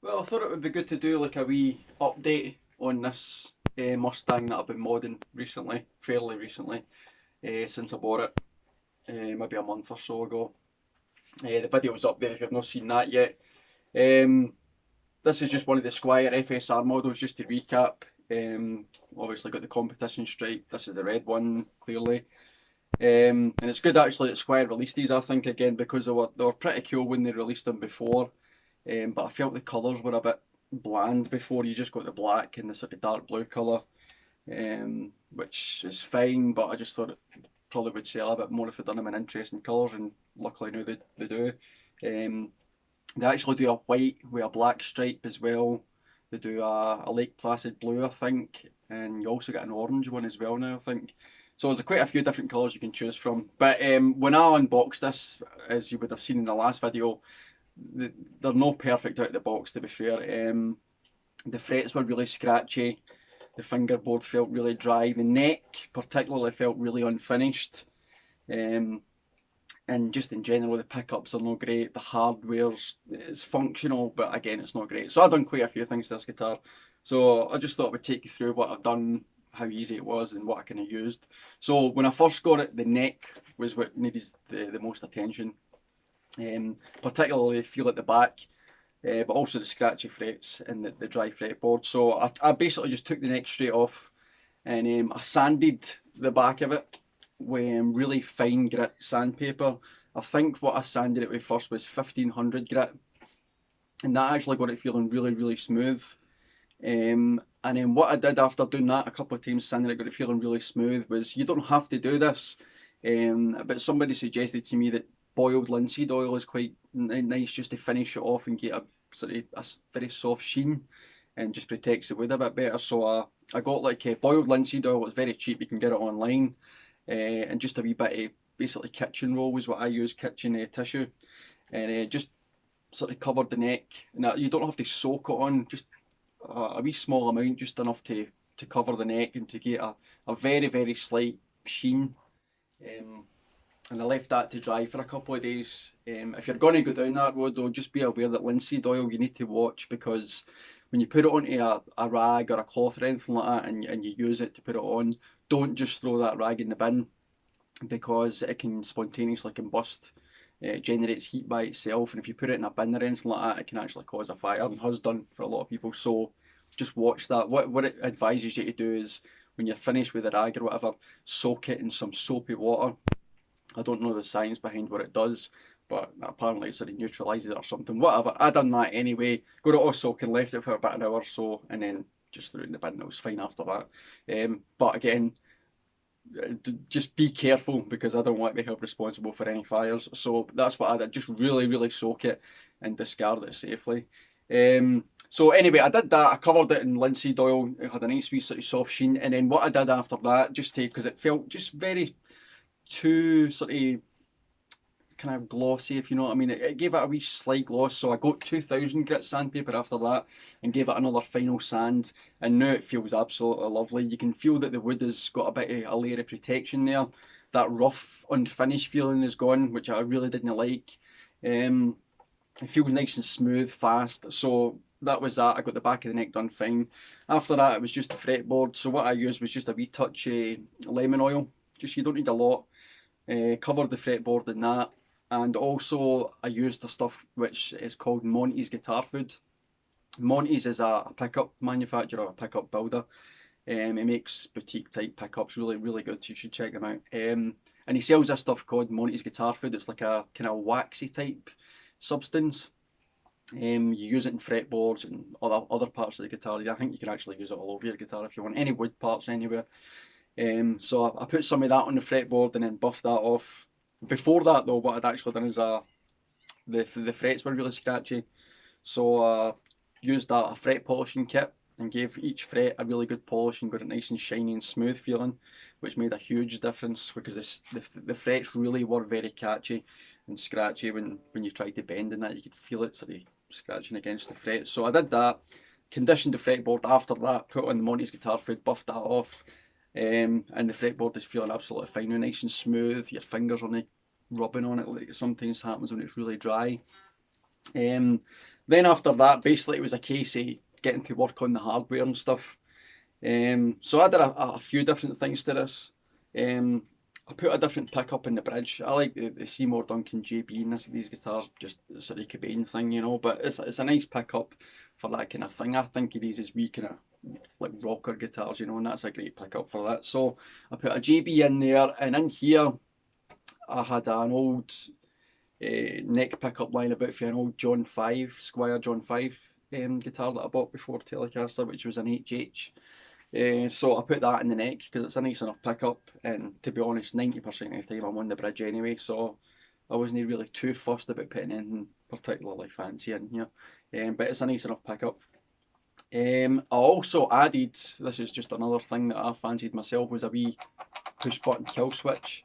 Well, I thought it would be good to do like a wee update on this Mustang that I've been modding recently, fairly recently, since I bought it, maybe a month or so ago. The video's up there if you've not seen that yet. Um, this is just one of the Squier FSR models, just to recap. Obviously got the competition stripe. This is the red one, clearly. And it's good actually that Squire released these, I think, again, because they were pretty cool when they released them before. But I felt the colours were a bit bland before. You just got the black and the sort of dark blue colour, which is fine, but I just thought it probably would sell a bit more if they'd done them in interesting colours, and luckily now they do. Um, they actually do a white with a black stripe as well. They do a Lake Placid blue, I think, and you also get an orange one as well now, I think. So there's quite a few different colours you can choose from. But when I unboxed this, as you would have seen in the last video, they're not perfect out of the box, to be fair. The frets were really scratchy. The fingerboard felt really dry. The neck, particularly, felt really unfinished. Um, and just in general, the pickups are not great. The hardware's it's functional, but again, it's not great. So I've done quite a few things to this guitar. So I just thought I would take you through what I've done, how easy it was, and what I kind of used. So when I first got it, the neck was what needed the most attention. Particularly feel at the back, but also the scratchy frets and the dry fretboard. So I basically just took the neck straight off, and I sanded the back of it with really fine grit sandpaper. I think what I sanded it with first was 1500 grit, and that actually got it feeling really, really smooth. And then what I did after doing that a couple of times, sanding it, got it feeling really smooth, was you don't have to do this. But somebody suggested to me that boiled linseed oil is quite nice just to finish it off and get a sort of a very soft sheen, and just protects the wood a bit better. So I got like boiled linseed oil. It's very cheap. You can get it online, and just a wee bit of basically kitchen roll is what I use, kitchen tissue, and just sort of covered the neck. Now you don't have to soak it on, just a wee small amount, just enough to cover the neck and to get a very, very slight sheen. Um, and I left that to dry for a couple of days. If you're going to go down that road, though, just be aware that linseed oil you need to watch, because when you put it onto a rag or a cloth or anything like that, and you use it to put it on, don't just throw that rag in the bin, because it can spontaneously combust. It generates heat by itself, and if you put it in a bin or anything like that, it can actually cause a fire, and has done for a lot of people. So just watch that. What it advises you to do is, when you're finished with the rag or whatever, soak it in some soapy water. I don't know the science behind what it does, but apparently it sort of neutralises it or something. Whatever. I done that anyway. Got it all soaking, left it for about an hour or so, and then just threw it in the bin. It was fine after that. But again, just be careful, because I don't want to be held responsible for any fires. So that's what I did. Just really, really soak it and discard it safely. So anyway, I did that. I covered it in linseed oil. It had a nice wee sort of soft sheen. And then what I did after that, just to, because it felt just very too sort of kind of glossy, if you know what I mean. It gave it a wee slight gloss, so I got 2000 grit sandpaper after that and gave it another final sand, and now it feels absolutely lovely. You can feel that the wood has got a bit of a layer of protection there. That rough, unfinished feeling is gone, which I really didn't like. It feels nice and smooth, fast, so that was that. I got the back of the neck done fine. After that, it was just the fretboard, so what I used was just a wee touch of lemon oil. Just, you don't need a lot. Covered the fretboard in that, and also I used the stuff which is called Monty's Guitar Food. Monty's is a pickup manufacturer, a pickup builder. He makes boutique type pickups, really, really good. So you should check them out. And he sells this stuff called Monty's Guitar Food. It's like a kind of waxy type substance. You use it in fretboards and other parts of the guitar. I think you can actually use it all over your guitar if you want, any wood parts anywhere. So I put some of that on the fretboard and then buffed that off. Before that though, what I'd actually done is the frets were really scratchy, so I used a fret polishing kit and gave each fret a really good polish and got it nice and shiny and smooth feeling, which made a huge difference, because the frets really were very catchy and scratchy. When you tried to bend in that, you could feel it sort of scratching against the frets. So I did that, conditioned the fretboard after that, put on the Monty's Guitar Food, buffed that off, and the fretboard is feeling absolutely fine, nice and smooth. Your fingers aren't rubbing on it like it sometimes happens when it's really dry. Um, Then after that, basically it was a case of getting to work on the hardware and stuff. So I did a few different things to this. I put a different pickup in the bridge. I like the Seymour Duncan JB and these guitars, just it's a Ricky Bain thing, you know, but it's a nice pickup for that kind of thing. I think of these as wee kind of like rocker guitars, you know, and that's a great pickup for that. So I put a JB in there, and in here I had an old neck pickup line about for an old John 5, Squier John 5 guitar that I bought before Telecaster, which was an HH. So I put that in the neck because it's a nice enough pickup, and to be honest, 90% of the time I'm on the bridge anyway, so I wasn't really too fussed about putting anything particularly fancy in here. But it's a nice enough pickup. I also added, this is just another thing that I fancied myself, was a wee push button kill switch.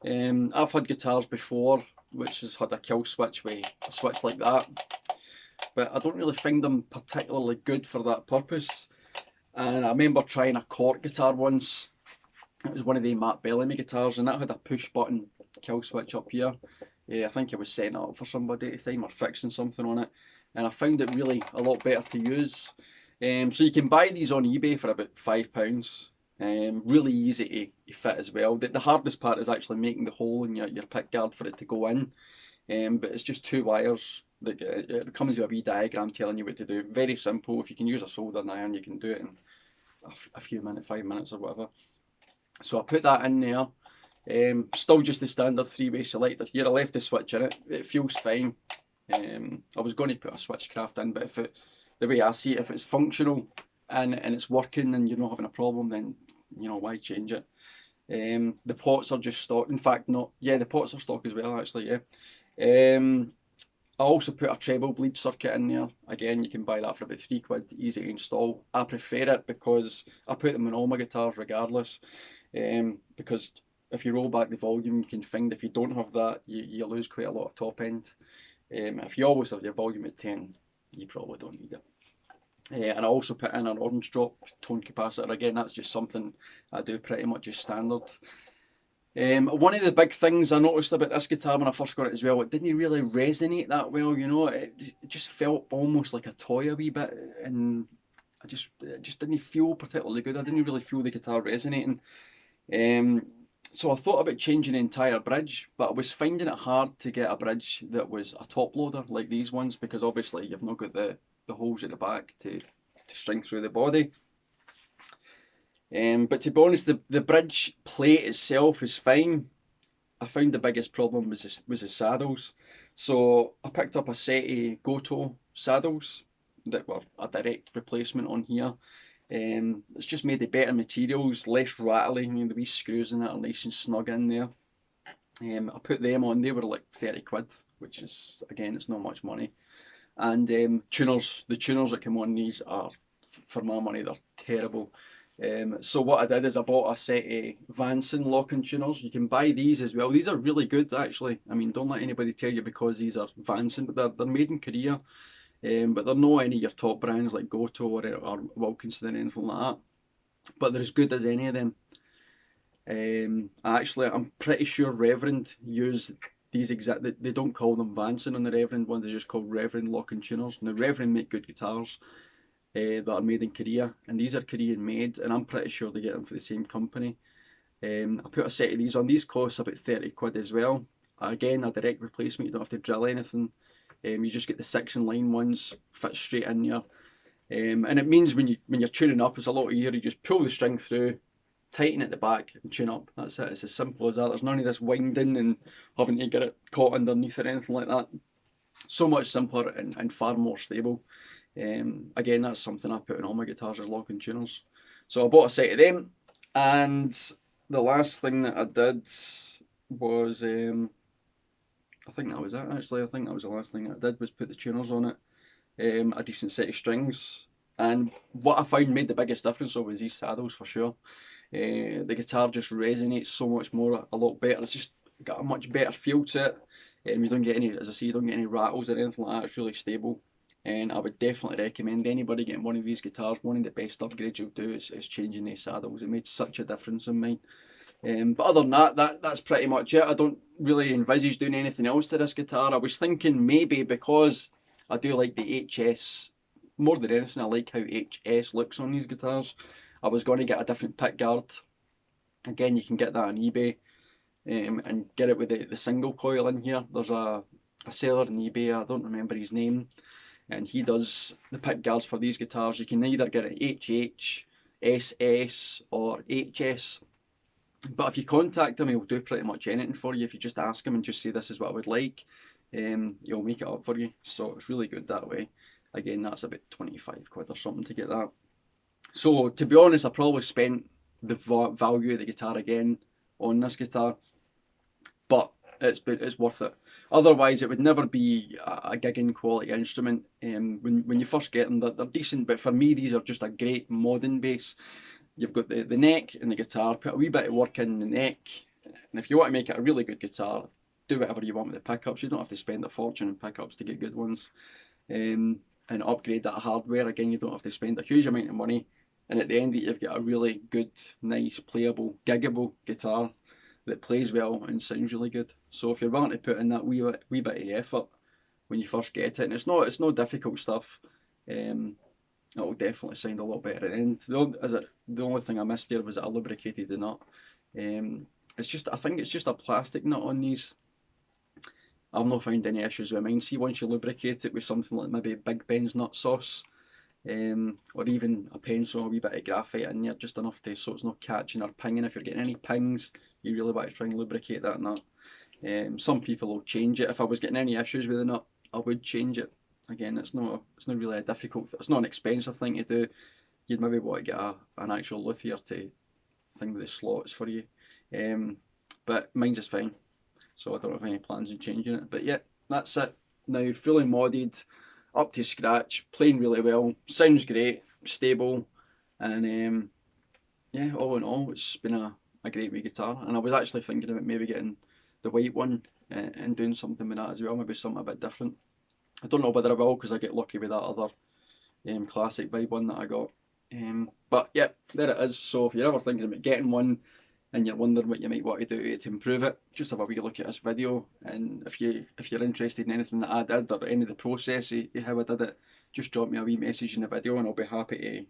I've had guitars before which has had a kill switch with a switch like that, but I don't really find them particularly good for that purpose. And I remember trying a cork guitar once. It was one of the Matt Bellamy guitars, and that had a push button kill switch up here. I think I was setting it up for somebody at the time or fixing something on it, and I found it really a lot better to use. So you can buy these on eBay for about £5. Really easy to fit as well. The hardest part is actually making the hole in your pick guard for it to go in. But it's just two wires. It comes with a wee diagram telling you what to do. Very simple. If you can use a soldering iron, you can do it in a few minutes, 5 minutes or whatever. So I put that in there. Still just the standard three-way selector here. I left the switch in it. It feels fine. I was going to put a switchcraft in, but the way I see it, if it's functional and it's working and you're not having a problem, then you know, why change it? The pots are just stock. In fact, the pots are stock as well, actually. I also put a treble bleed circuit in there. Again, you can buy that for about £3, easy to install. I prefer it because I put them in all my guitars regardless. Because if you roll back the volume, you can find if you don't have that, you lose quite a lot of top end. If you always have your volume at 10, you probably don't need it. And I also put in an orange drop tone capacitor. Again, that's just something I do pretty much as standard. One of the big things I noticed about this guitar when I first got it as well, it didn't really resonate that well, you know. It just felt almost like a toy a wee bit, and it just didn't feel particularly good. I didn't really feel the guitar resonating. So I thought about changing the entire bridge, but I was finding it hard to get a bridge that was a top loader like these ones, because obviously you've not got the holes at the back to string through the body. But to be honest, the bridge plate itself is fine. I found the biggest problem was the saddles. So I picked up a set of Goto saddles that were a direct replacement on here. It's just made of better materials, less rattly. I mean, the wee screws in it are nice and snug in there. I put them on, they were like £30, which is, again, it's not much money. And the tuners that come on these are, for my money, they're terrible. So what I did is I bought a set of Vanson locking tuners. You can buy these as well. These are really good, actually. I mean, don't let anybody tell you because these are Vanson, but they're made in Korea. But they're not any of your top brands like Goto or Wilkinson or anything like that. But they're as good as any of them. Actually, I'm pretty sure Reverend use these they don't call them Vanson on the Reverend one, they're just called Reverend locking tuners. Now, Reverend make good guitars that are made in Korea, and these are Korean made, and I'm pretty sure they get them for the same company. I put a set of these on. These cost about £30 as well. Again, a direct replacement, you don't have to drill anything. You just get the 6-in-line ones, fit straight in there. And it means when you're tuning up, it's a lot easier. You just pull the string through, tighten at the back and tune up. That's it. It's as simple as that. There's none of this winding and having to get it caught underneath or anything like that. So much simpler and far more stable. Again, that's something I put in all my guitars as locking tuners. So I bought a set of them, and the last thing that I did was, I think that was it actually. I think that was the last thing I did was put the tuners on it. A decent set of strings. And what I found made the biggest difference was these saddles for sure. The guitar just resonates so much more, a lot better. It's just got a much better feel to it. You don't get any, as I say, you don't get any rattles or anything like that. It's really stable. And I would definitely recommend anybody getting one of these guitars. One of the best upgrades you'll do is changing these saddles. It made such a difference in mine. But other than that's pretty much it. I don't really envisage doing anything else to this guitar. I was thinking maybe because I do like the HS more than anything. I like how HS looks on these guitars. I was going to get a different pick guard. Again, you can get that on eBay, and get it with the single coil in here. There's a seller on eBay, I don't remember his name, and he does the pick guards for these guitars. You can either get an HH, SS, or HS. But if you contact him, he'll do pretty much anything for you. If you just ask him and just say this is what I would like, he'll make it up for you. So it's really good that way. Again, that's about 25 quid or something to get that. So to be honest, I probably spent the value of the guitar again on this guitar, but it's worth it. Otherwise, it would never be a gigging quality instrument. When you first get them, they're decent, but for me, these are just a great modding bass. You've got the neck and the guitar, put a wee bit of work in the neck, and if you want to make it a really good guitar, do whatever you want with the pickups. You don't have to spend a fortune in pickups to get good ones. And upgrade that hardware. Again, you don't have to spend a huge amount of money, and at the end of it, you've got a really good, nice, playable, giggable guitar that plays well and sounds really good. So if you're willing to put in that wee bit of effort when you first get it, and it's no difficult stuff, it'll definitely sound a lot better. And the only thing I missed here was that I lubricated the nut. I think it's just a plastic nut on these. I've not found any issues with mine. See, once you lubricate it with something like maybe Big Ben's nut sauce, or even a pencil, a wee bit of graphite in there, just enough so it's not catching or pinging. If you're getting any pings, you really want to try and lubricate that nut. Some people will change it. If I was getting any issues with the nut, I would change it. Again, it's not really a difficult. It's not an expensive thing to do. You'd maybe want to get an actual luthier to thing with the slots for you. But mine's just fine, so I don't have any plans on changing it. But yeah, that's it. Now fully modded, up to scratch, playing really well, sounds great, stable, and yeah, all in all, it's been a great wee guitar. And I was actually thinking about maybe getting the white one, and doing something with that as well, maybe something a bit different. I don't know whether I will, because I get lucky with that other classic vibe one that I got. But yeah, there it is. So if you're ever thinking about getting one and you're wondering what you might want to do to improve it, just have a wee look at this video. And if you're interested in anything that I did, or any of the process of how I did it, just drop me a wee message in the video, and I'll be happy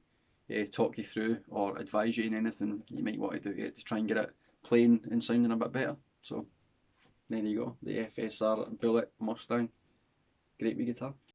to talk you through or advise you in anything you might want to do to try and get it playing and sounding a bit better. So there you go, the FSR Bullet Mustang. Great wee guitar.